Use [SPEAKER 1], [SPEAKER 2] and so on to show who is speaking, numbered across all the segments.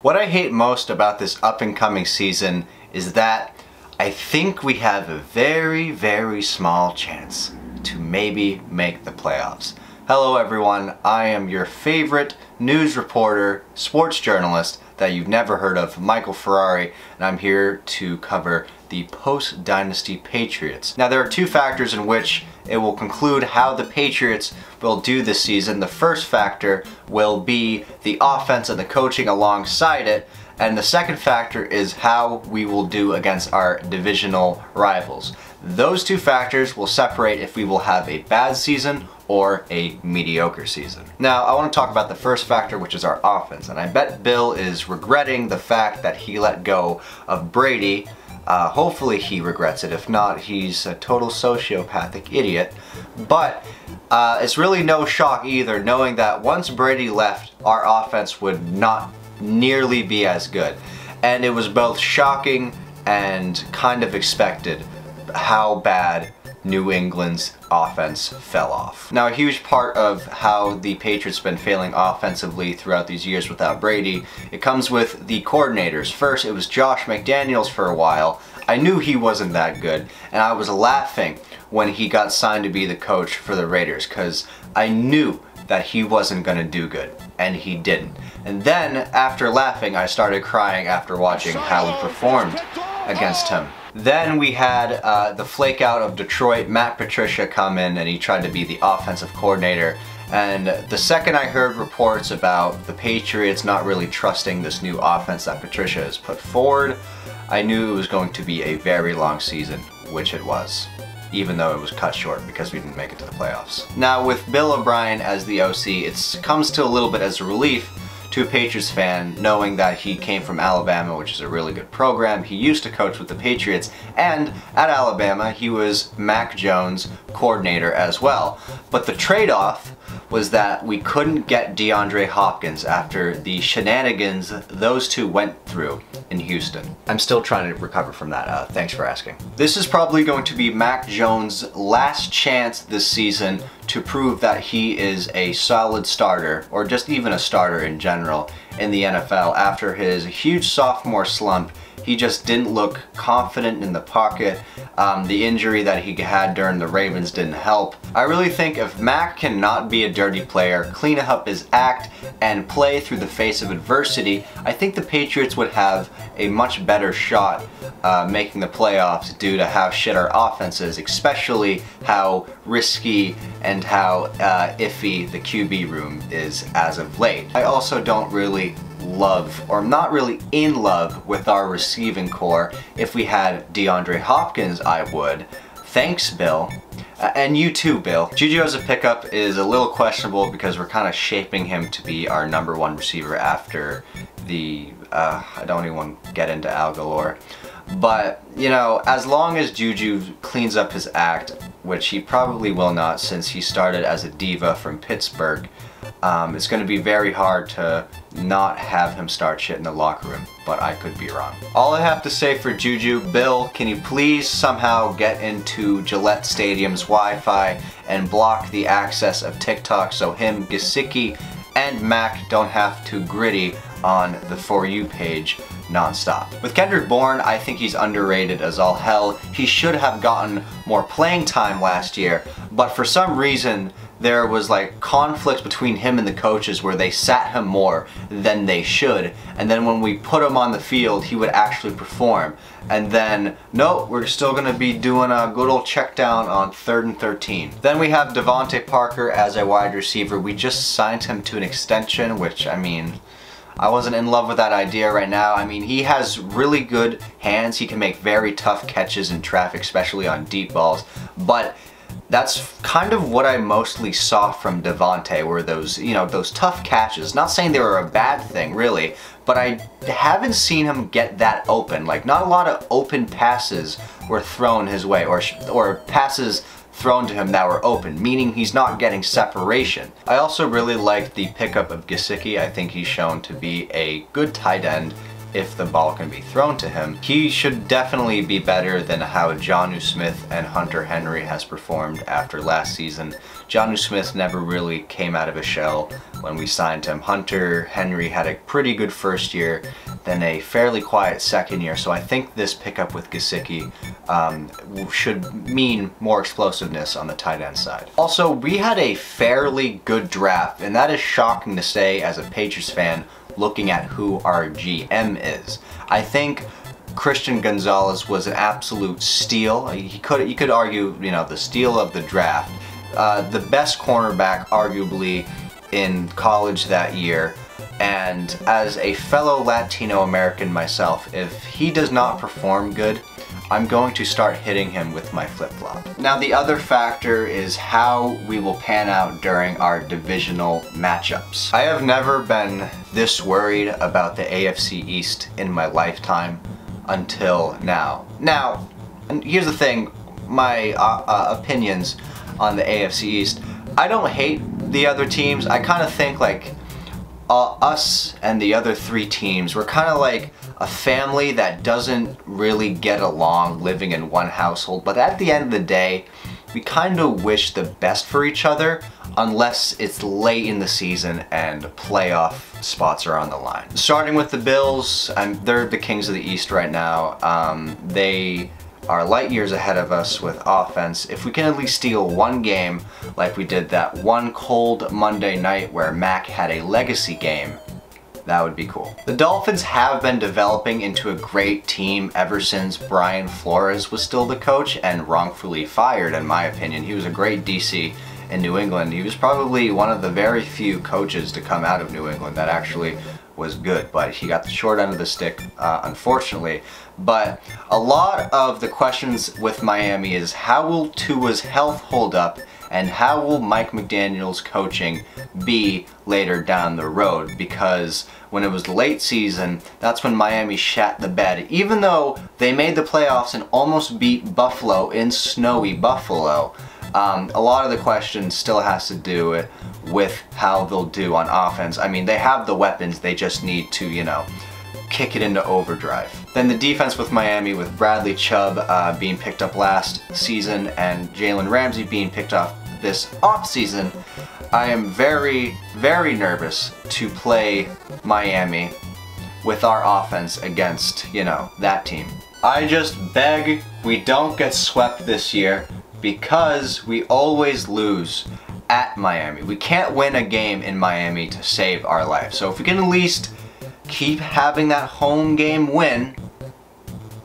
[SPEAKER 1] What I hate most about this up-and-coming season is that I think we have a very, very small chance to maybe make the playoffs. Hello everyone, I am your favorite news reporter, sports journalist that you've never heard of, Michael Ferrari, and I'm here to cover the post-Dynasty Patriots. Now there are two factors in which it will conclude how the Patriots will do this season. The first factor will be the offense and the coaching alongside it, and the second factor is how we will do against our divisional rivals. Those two factors will separate if we will have a bad season or a mediocre season. Now, I want to talk about the first factor, which is our offense, and I bet Bill is regretting the fact that he let go of Brady. Hopefully he regrets it. If not, he's a total sociopathic idiot. But it's really no shock either, knowing that once Brady left, our offense would not nearly be as good. And it was both shocking and kind of expected how bad New England's offense fell off. Now, a huge part of how the Patriots have been failing offensively throughout these years without Brady, it comes with the coordinators. First, it was Josh McDaniels for a while. I knew he wasn't that good, and I was laughing when he got signed to be the coach for the Raiders, because I knew that he wasn't going to do good, and he didn't. And then, after laughing, I started crying after watching how he performed against him. Then we had the flake out of Detroit, Matt Patricia, come in, and he tried to be the offensive coordinator. And the second I heard reports about the Patriots not really trusting this new offense that Patricia has put forward, I knew it was going to be a very long season, which it was, even though it was cut short because we didn't make it to the playoffs. Now, with Bill O'Brien as the OC, it comes to a little bit as a relief to a Patriots fan, knowing that he came from Alabama, which is a really good program. He used to coach with the Patriots, and at Alabama he was Mac Jones' coordinator as well. But the trade-off was that we couldn't get DeAndre Hopkins after the shenanigans those two went through in Houston. I'm still trying to recover from that, thanks for asking. This is probably going to be Mac Jones' last chance this season to prove that he is a solid starter, or just even a starter in general, in the NFL. After his huge sophomore slump, he just didn't look confident in the pocket. The injury that he had during the Ravens didn't help. I really think if Mac cannot be a dirty player, clean up his act, and play through the face of adversity, I think the Patriots would have a much better shot making the playoffs due to how shit our offense is, especially how risky and how iffy the QB room is as of late. I also don't really love, or I'm not really in love with our receiving core. If we had DeAndre Hopkins, I would. Thanks, Bill. And you too, Bill. Juju as a pickup is a little questionable because we're kind of shaping him to be our #1 receiver after the, I don't even want to get into Al Galore. But, you know, as long as Juju cleans up his act, which he probably will not since he started as a diva from Pittsburgh, it's going to be very hard to not have him start shit in the locker room, but I could be wrong. All I have to say for Juju, Bill, can you please somehow get into Gillette Stadium's Wi-Fi and block the access of TikTok so him, Gesicki, and Mac don't have to gritty on the For You page non-stop. With Kendrick Bourne, I think he's underrated as all hell. He should have gotten more playing time last year, but for some reason there was like conflict between him and the coaches where they sat him more than they should, and then when we put him on the field he would actually perform, and then no, we're still gonna be doing a good old check down on 3rd and 13. Then we have Devontae Parker as a wide receiver. We just signed him to an extension, which, I mean, I wasn't in love with that idea right now. I mean, he has really good hands. He can make very tough catches in traffic, especially on deep balls. But that's kind of what I mostly saw from Devontae, were those, you know, those tough catches. Not saying they were a bad thing, really, but I haven't seen him get that open. Like, not a lot of open passes were thrown his way, or passes thrown to him that were open, meaning he's not getting separation. I also really liked the pickup of Gesicki. I think he's shown to be a good tight end if the ball can be thrown to him. He should definitely be better than how Jonnu Smith and Hunter Henry has performed after last season. Jonnu Smith never really came out of his shell when we signed him. Hunter Henry had a pretty good first year, then a fairly quiet second year, so I think this pickup with Gesicki should mean more explosiveness on the tight end side. Also, we had a fairly good draft, and that is shocking to say as a Patriots fan looking at who our GM is. I think Christian Gonzalez was an absolute steal. You could argue, you know, the steal of the draft. The best cornerback arguably in college that year, and as a fellow Latino American myself, if he does not perform good, I'm going to start hitting him with my flip-flop. Now the other factor is how we will pan out during our divisional matchups. I have never been this worried about the AFC East in my lifetime until now. Now, and here's the thing, my opinions on the AFC East. I don't hate the other teams. I kind of think like us and the other three teams, we're kind of like a family that doesn't really get along living in one household, but at the end of the day, we kind of wish the best for each other unless it's late in the season and playoff spots are on the line. Starting with the Bills, they're the kings of the East right now. They are light years ahead of us with offense. If we can at least steal one game like we did that one cold Monday night where Mac had a legacy game, that would be cool. The Dolphins have been developing into a great team ever since Brian Flores was still the coach and wrongfully fired, in my opinion. He was a great DC in New England. He was probably one of the very few coaches to come out of New England that actually was good, but he got the short end of the stick, unfortunately. But a lot of the questions with Miami is how will Tua's health hold up and how will Mike McDaniel's coaching be later down the road? Because when it was late season, that's when Miami shat the bed. Even though they made the playoffs and almost beat Buffalo in snowy Buffalo, a lot of the question still has to do with how they'll do on offense. I mean, they have the weapons, they just need to, you know, kick it into overdrive. Then the defense with Miami, with Bradley Chubb being picked up last season and Jalen Ramsey being picked up this offseason, I am very, very nervous to play Miami with our offense against, you know, that team. I just beg we don't get swept this year because we always lose at Miami. We can't win a game in Miami to save our life. So if we can at least keep having that home game win,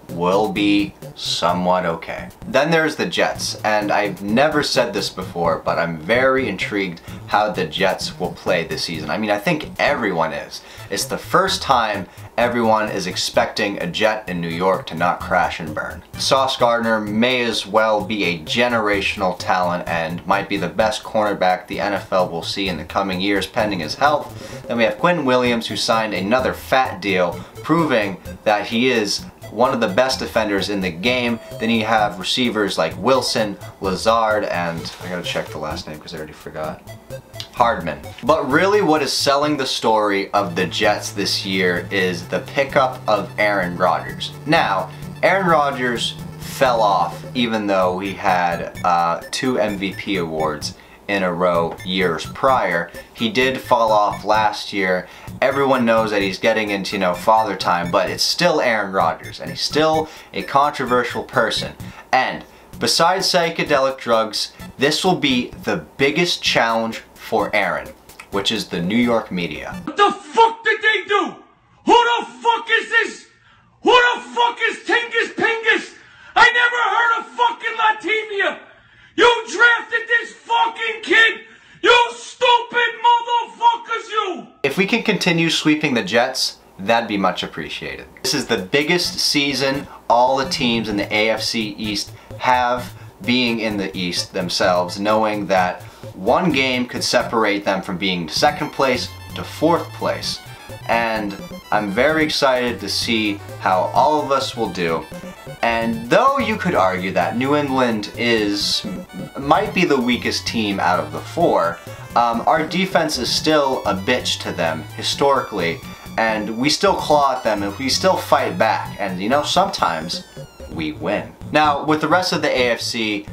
[SPEAKER 1] we'll be somewhat okay. Then there's the Jets, and I've never said this before, but I'm very intrigued how the Jets will play this season. I mean, I think everyone is. It's the first time everyone is expecting a Jet in New York to not crash and burn. Sauce Gardner may as well be a generational talent and might be the best cornerback the NFL will see in the coming years pending his health. Then we have Quinn Williams, who signed another fat deal, proving that he is one of the best defenders in the game. Then you have receivers like Wilson, Lazard, and I gotta check the last name because I already forgot, Hardman. But really what is selling the story of the Jets this year is the pickup of Aaron Rodgers. Now, Aaron Rodgers fell off even though he had 2 MVP awards in a row years prior. He did fall off last year. Everyone knows that he's getting into, you know, father time, but it's still Aaron Rodgers, and he's still a controversial person. And besides psychedelic drugs, this will be the biggest challenge for Aaron, which is the New York media.
[SPEAKER 2] What the fuck did they do? Who the fuck is this? Who the fuck is Tingus Pingus? I never heard of fucking Latvia. You drafted this fucking kid! You stupid motherfuckers, you!
[SPEAKER 1] If we can continue sweeping the Jets, that'd be much appreciated. This is the biggest season all the teams in the AFC East have being in the East themselves, knowing that one game could separate them from being second place to fourth place. And I'm very excited to see how all of us will do. And though you could argue that New England might be the weakest team out of the 4, our defense is still a bitch to them historically, and we still claw at them and we still fight back, and you know, sometimes we win. Now, with the rest of the AFC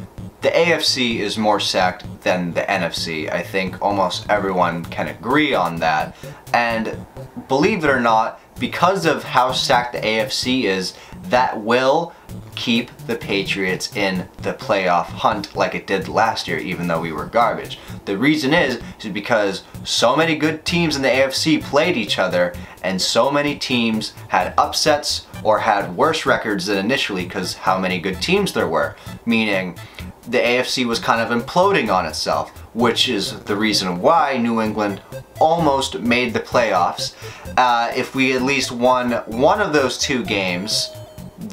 [SPEAKER 1] is more stacked than the NFC. I think almost everyone can agree on that. And believe it or not, because of how stacked the AFC is, that will keep the Patriots in the playoff hunt like it did last year, even though we were garbage. The reason is because so many good teams in the AFC played each other, and so many teams had upsets or had worse records than initially because how many good teams there were. Meaning, the AFC was kind of imploding on itself, which is the reason why New England almost made the playoffs. If we at least won one of those two games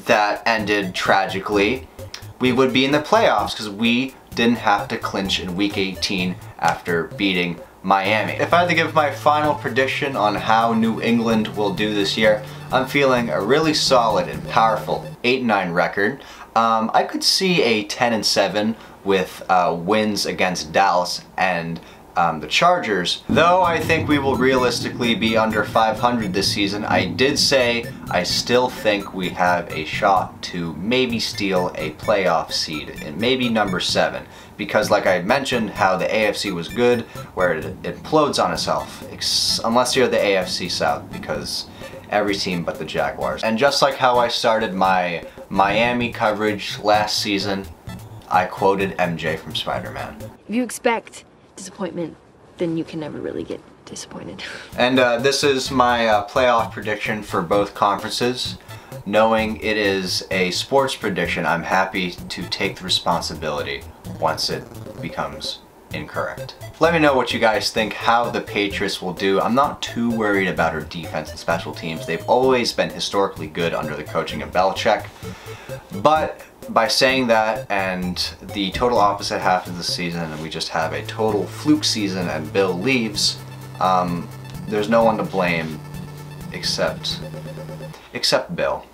[SPEAKER 1] that ended tragically, we would be in the playoffs because we didn't have to clinch in week 18 after beating Miami. If I had to give my final prediction on how New England will do this year, I'm feeling a really solid and powerful 8-9 record. I could see a 10-7 with wins against Dallas and the Chargers, though I think we will realistically be under 500 this season. I did say I still think we have a shot to maybe steal a playoff seed, and maybe number 7, because like I mentioned, how the AFC was good, where it implodes on itself, unless you're the AFC South, because every team but the Jaguars. And just like how I started my Miami coverage last season, I quoted MJ from Spider-Man.
[SPEAKER 3] If you expect disappointment, then you can never really get disappointed.
[SPEAKER 1] And this is my playoff prediction for both conferences. Knowing it is a sports prediction, I'm happy to take the responsibility once it becomes incorrect. Let me know what you guys think, how the Patriots will do. I'm not too worried about our defense and special teams. They've always been historically good under the coaching of Belichick. But by saying that, and the total opposite half of the season, and we just have a total fluke season and Bill leaves, there's no one to blame except Bill.